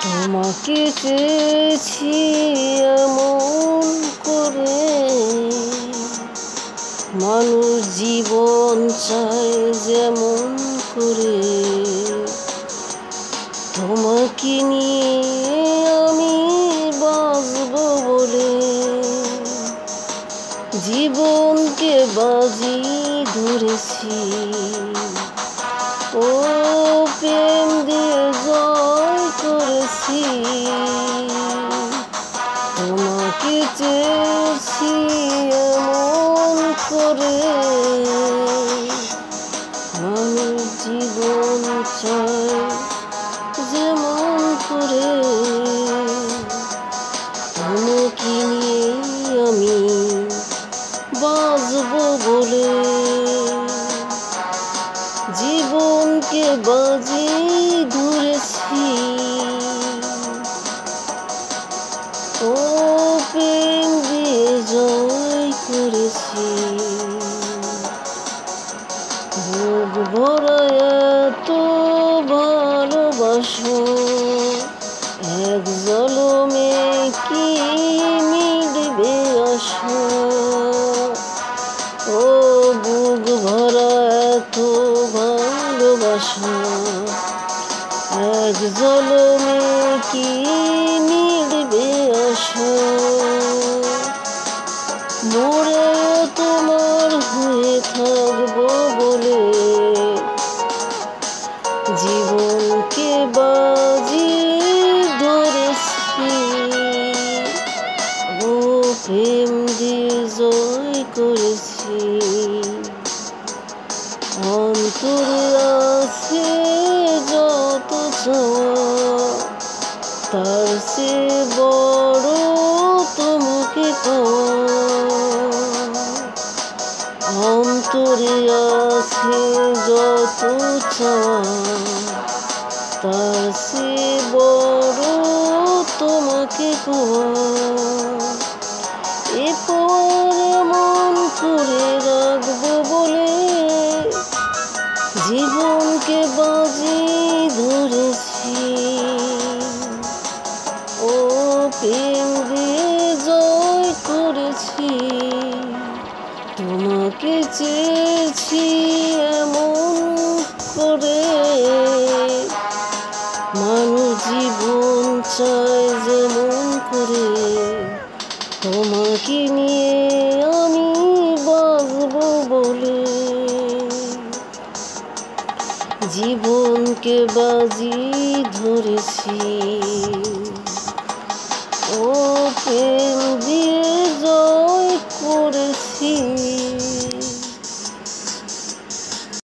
তোমাকে চেয়েছি এমন করে, মানুষ জীবন চায় যেমন করে। তোমাকে নিয়ে আমি বাঁচব বলে জীবনকে বাজি ধরেছি। ও প্রেম দিয়ে জয় করেছি। তোমাকে চেয়েছি এমন করে, মানুষ জীবন চায় যেমন করে। তোমাকে নিয়ে আমি বাঁচব বলে জীবনকে বাজি ধরেছি। ও প্রেম দিয়ে জয় করেছি। বুক ভরা এত ভালোবাসা এক জলমে কি মিটবে আশা। ও বুক ভরা এত ভালোবাসা এক জলমে কি মিটবে আশা। মরেও তোমার হয়ে থাকবো বলে জীবনকে বাজি ধরেছি। ও প্রেম দিয়ে জয় করেছি। অন্তরে আছে যত চাওয়া, তার চেয়ে বড় তোমাকে পাওয়া। অন্তরে আছে যত চাওয়া, তার চেয়ে বড় তোমাকে পাওয়া। এ পর মন করে রাখবো বলে জীবনকে বাজি ধরেছি। ও প্রেম দিয়ে জয় করেছি। তোমাকে চেয়েছি এমন করে, মানুষ জীবন চায় যেমন করে। তোমাকে নিয়ে আমি বাঁচব বলে জীবনকে বাজি ধরেছি।